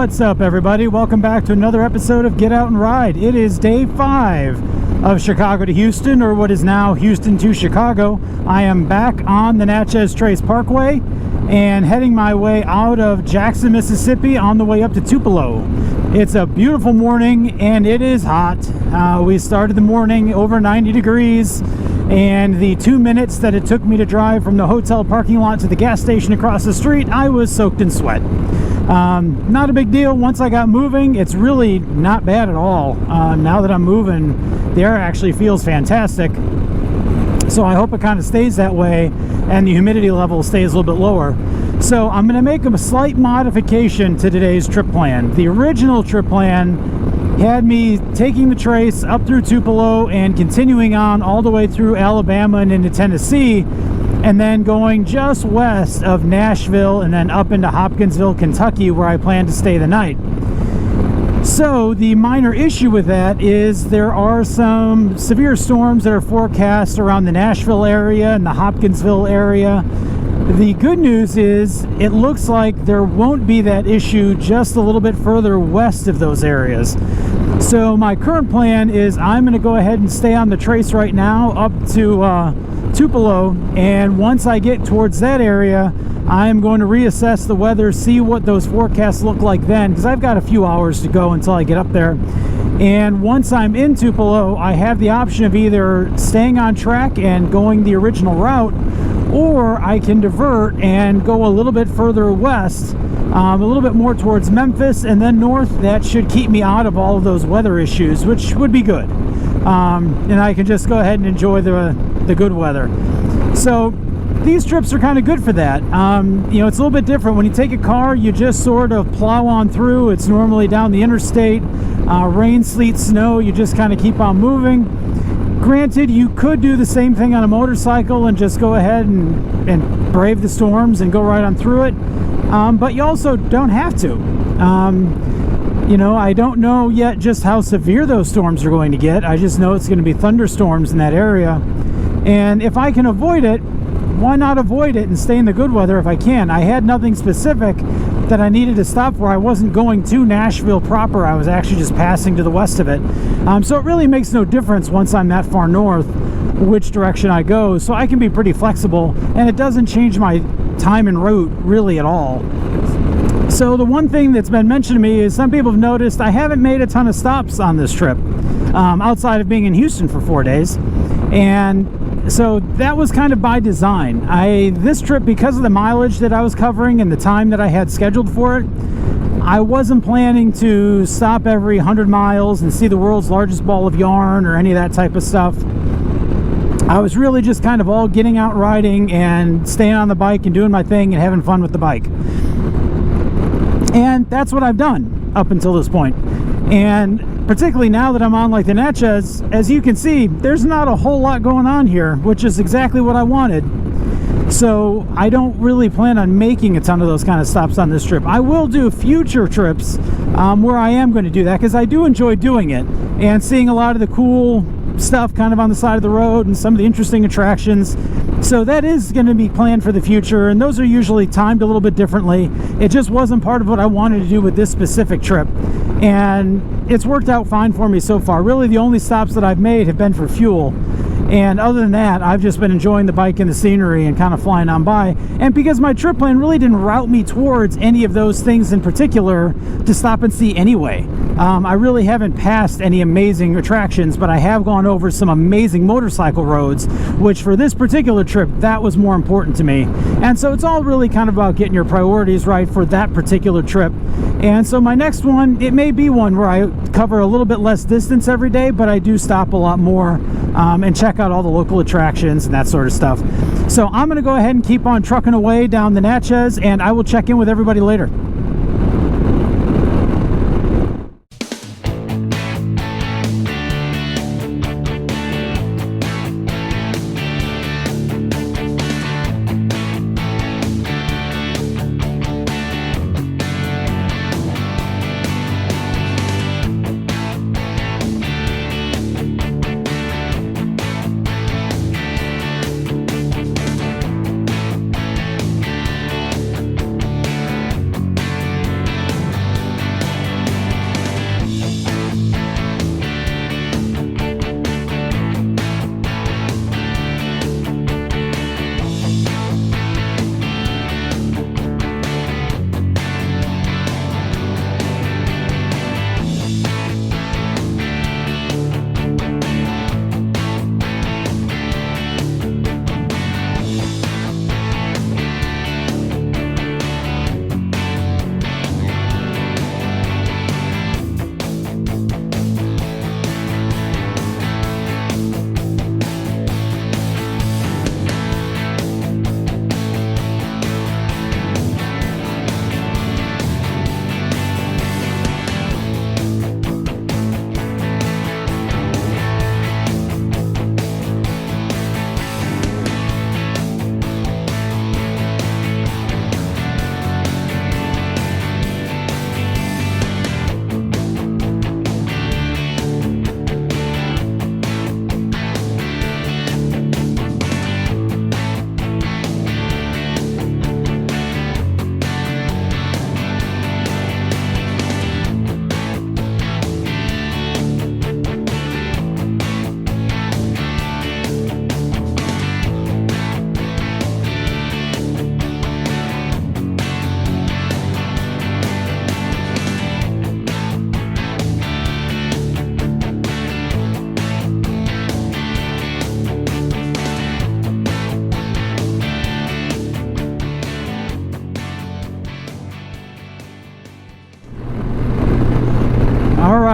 What's up, everybody? Welcome back to another episode of Get Out and Ride. It is day 5 of Chicago to Houston, or what is now Houston to Chicago. I am back on the Natchez Trace Parkway and heading my way out of Jackson, Mississippi on the way up to Tupelo. It's a beautiful morning and it is hot. We started the morning over 90 degrees, and the 2 minutes that it took me to drive from the hotel parking lot to the gas station across the street, I was soaked in sweat. Not a big deal. Once I got moving, it's really not bad at all. Now that I'm moving, the air actually feels fantastic. So I hope it kind of stays that way and the humidity level stays a little bit lower. So I'm going to make a slight modification to today's trip plan. The original trip plan had me taking the trace up through Tupelo and continuing on all the way through Alabama and into Tennessee, and then going just west of Nashville and then up into Hopkinsville, Kentucky, where I plan to stay the night. So the minor issue with that is there are some severe storms that are forecast around the Nashville area and the Hopkinsville area. The good news is it looks like there won't be that issue just a little bit further west of those areas. So my current plan is I'm going to go ahead and stay on the trace right now up to Tupelo, and once I get towards that area, I'm going to reassess the weather, see what those forecasts look like then, because I've got a few hours to go until I get up there. And once I'm in Tupelo, I have the option of either staying on track and going the original route, or I can divert and go a little bit further west, a little bit more towards Memphis and then north. That should keep me out of all of those weather issues, which would be good. And I can just go ahead and enjoy the good weather. So these trips are kind of good for that. You know, it's a little bit different. When you take a car, you just sort of plow on through. It's normally down the interstate. Rain, sleet, snow, you just kind of keep on moving. Granted, you could do the same thing on a motorcycle and just go ahead and brave the storms and go right on through it. But you also don't have to. You know, I don't know yet just how severe those storms are going to get. I just know it's going to be thunderstorms in that area. And if I can avoid it, why not avoid it and stay in the good weather if I can? I had nothing specific that I needed to stop for. I wasn't going to Nashville proper. I was actually just passing to the west of it. So it really makes no difference once I'm that far north which direction I go. So I can be pretty flexible, and it doesn't change my time en route really at all. So the one thing that's been mentioned to me is some people have noticed I haven't made a ton of stops on this trip, outside of being in Houston for 4 days. And so that was kind of by design. This trip, because of the mileage that I was covering and the time that I had scheduled for it, I wasn't planning to stop every 100 miles and see the world's largest ball of yarn or any of that type of stuff. I was really just kind of all getting out riding and staying on the bike and doing my thing and having fun with the bike. And that's what I've done up until this point. And particularly now that I'm on like the Natchez, as you can see, there's not a whole lot going on here, which is exactly what I wanted. So I don't really plan on making a ton of those kind of stops on this trip. I will do future trips where I am going to do that, because I do enjoy doing it and seeing a lot of the cool stuff kind of on the side of the road and some of the interesting attractions. So that is going to be planned for the future, and those are usually timed a little bit differently. It just wasn't part of what I wanted to do with this specific trip, and it's worked out fine for me so far. Really, the only stops that I've made have been for fuel, and other than that, I've just been enjoying the bike and the scenery and kind of flying on by. And because my trip plan really didn't route me towards any of those things in particular to stop and see anyway. I really haven't passed any amazing attractions, but I have gone over some amazing motorcycle roads, which for this particular trip, that was more important to me. And so it's all really kind of about getting your priorities right for that particular trip. And so my next one, it may be one where I cover a little bit less distance every day, but I do stop a lot more and check out all the local attractions and that sort of stuff. So I'm going to go ahead and keep on trucking away down the Natchez, and I will check in with everybody later.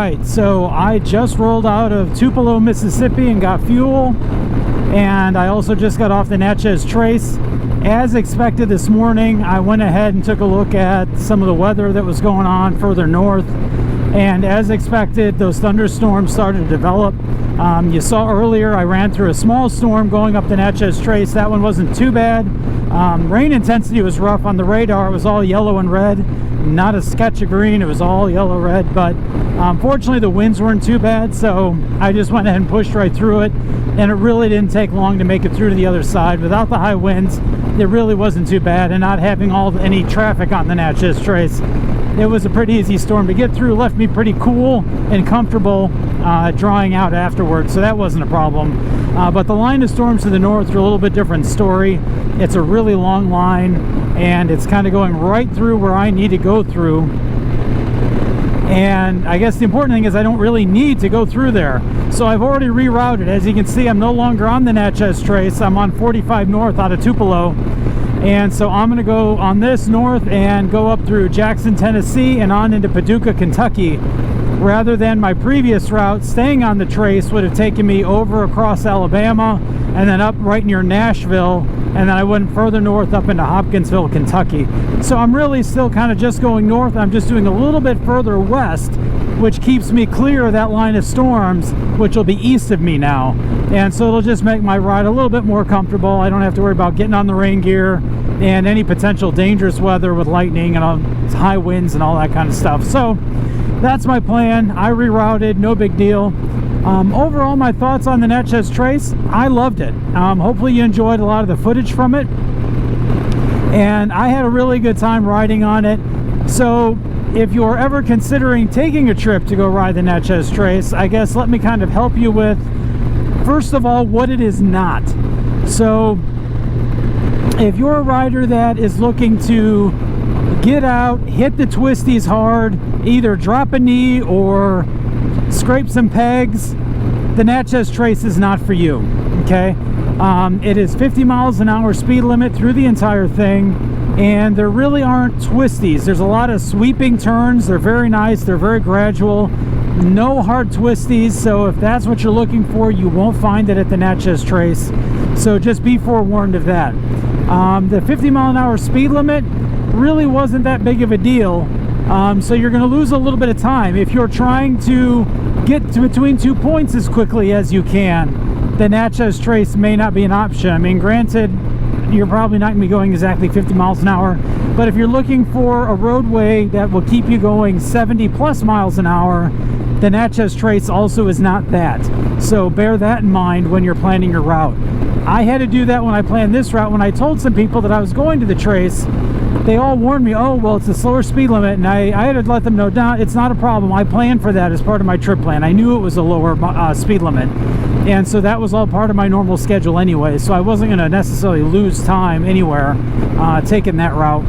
right, so I just rolled out of Tupelo, Mississippi and got fuel, and I also just got off the Natchez Trace. As expected this morning, I went ahead and took a look at some of the weather that was going on further north, and as expected, those thunderstorms started to develop. You saw earlier I ran through a small storm going up the Natchez Trace. That one wasn't too bad. Rain intensity was rough on the radar. It was all yellow and red, not a sketch of green. It was all yellow red, but fortunately the winds weren't too bad, so I just went ahead and pushed right through it, and it really didn't take long to make it through to the other side. Without the high winds, it really wasn't too bad, and not having any traffic on the Natchez Trace, it was a pretty easy storm to get through. Left me pretty cool and comfortable drying out afterwards, so that wasn't a problem. But the line of storms to the north are a little bit different story. It's a really long line, and it's kind of going right through where I need to go through. And I guess the important thing is I don't really need to go through there. So I've already rerouted. As you can see, I'm no longer on the Natchez Trace. I'm on 45 north out of Tupelo. And so I'm going to go on this north and go up through Jackson, Tennessee and on into Paducah, Kentucky, rather than my previous route staying on the Trace would have taken me over across Alabama and then up right near Nashville, and then I went further north up into Hopkinsville, Kentucky. So I'm really still kind of just going north. I'm just doing a little bit further west, which keeps me clear of that line of storms, which will be east of me now. And so it'll just make my ride a little bit more comfortable. I don't have to worry about getting on the rain gear and any potential dangerous weather with lightning and high winds and all that kind of stuff. So that's my plan. I rerouted, no big deal. Overall, my thoughts on the Natchez Trace, I loved it. Hopefully you enjoyed a lot of the footage from it. And I had a really good time riding on it. So if you're ever considering taking a trip to go ride the Natchez Trace, I guess let me kind of help you with, first of all, what it is not. So if you're a rider that is looking to get out, hit the twisties hard, either drop a knee or scrape some pegs, the Natchez Trace is not for you, okay? It is 50 miles an hour speed limit through the entire thing, and there really aren't twisties. There's a lot of sweeping turns. They're very nice. They're very gradual. No hard twisties, so if that's what you're looking for, you won't find it at the Natchez Trace. So just be forewarned of that. The 50 mile an hour speed limit really wasn't that big of a deal. So you're going to lose a little bit of time. If you're trying to get to between 2 points as quickly as you can, the Natchez Trace may not be an option. I mean, granted, you're probably not going to be going exactly 50 miles an hour, but if you're looking for a roadway that will keep you going 70 plus miles an hour, the Natchez Trace also is not that. So bear that in mind when you're planning your route. I had to do that when I planned this route. When I told some people that I was going to the Trace, they all warned me, oh, well, it's a slower speed limit, and I had to let them know, no, it's not a problem. I planned for that as part of my trip plan. I knew it was a lower speed limit, and so that was all part of my normal schedule anyway, so I wasn't going to necessarily lose time anywhere taking that route.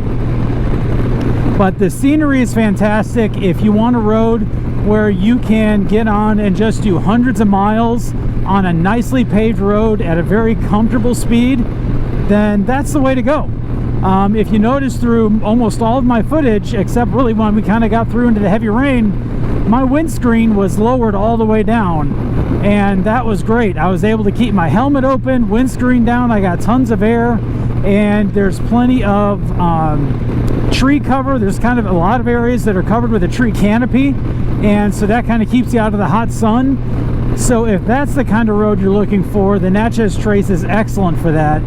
But the scenery is fantastic. If you want a road where you can get on and just do hundreds of miles on a nicely paved road at a very comfortable speed, then that's the way to go. If you notice through almost all of my footage, except really when we kind of got through into the heavy rain, my windscreen was lowered all the way down, and that was great. I was able to keep my helmet open, windscreen down. I got tons of air, and there's plenty of tree cover. There's kind of a lot of areas that are covered with a tree canopy, and so that kind of keeps you out of the hot sun. So if that's the kind of road you're looking for, the Natchez Trace is excellent for that,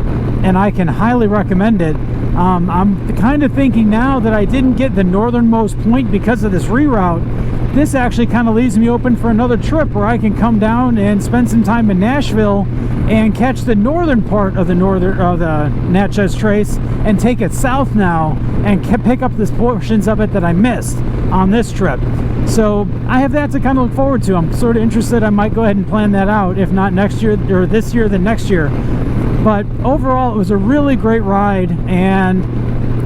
and I can highly recommend it. I'm kind of thinking now that I didn't get the northernmost point because of this reroute, this actually kind of leaves me open for another trip where I can come down and spend some time in Nashville and catch the northern part of the Natchez Trace and take it south now and pick up the portions of it that I missed on this trip. So I have that to kind of look forward to. I'm sort of interested. I might go ahead and plan that out. If not next year or this year, then next year. But overall, it was a really great ride, and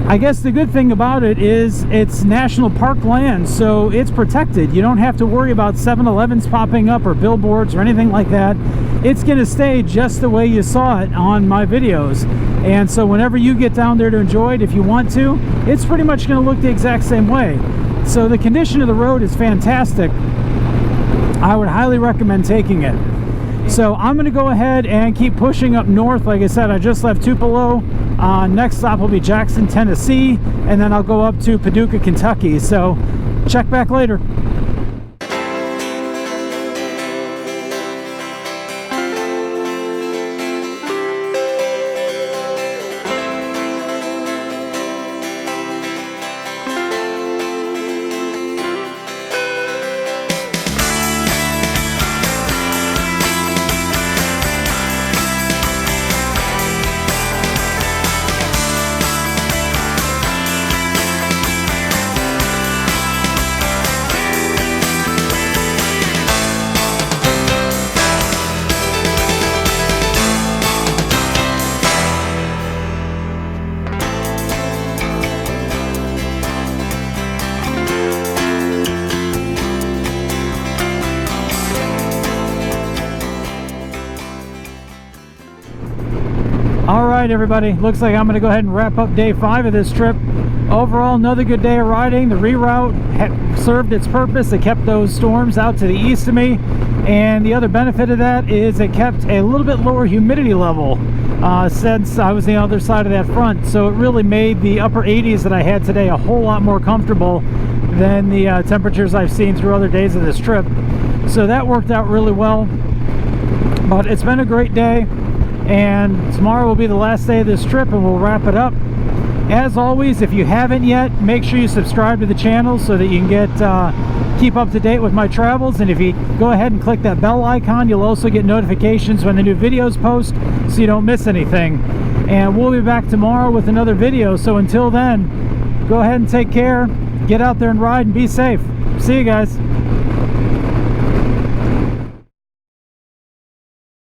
I guess the good thing about it is it's national park land, so it's protected. You don't have to worry about 7-Elevens popping up or billboards or anything like that. It's going to stay just the way you saw it on my videos. And so whenever you get down there to enjoy it, if you want to, it's pretty much going to look the exact same way. So the condition of the road is fantastic. I would highly recommend taking it. So I'm going to go ahead and keep pushing up north. Like I said, I just left Tupelo. Next stop will be Jackson, Tennessee, and then I'll go up to Paducah, Kentucky. So check back later. Alright everybody, looks like I'm going to go ahead and wrap up day 5 of this trip. Overall, another good day of riding. The reroute served its purpose. It kept those storms out to the east of me, and the other benefit of that is it kept a little bit lower humidity level since I was on the other side of that front. So it really made the upper 80s that I had today a whole lot more comfortable than the temperatures I've seen through other days of this trip. So that worked out really well. But it's been a great day, and tomorrow will be the last day of this trip and we'll wrap it up. As always, if you haven't yet, make sure you subscribe to the channel so that you can get keep up to date with my travels. And if you go ahead and click that bell icon, you'll also get notifications when the new videos post so you don't miss anything. And we'll be back tomorrow with another video. So until then, go ahead and take care, get out there and ride and be safe. See you guys.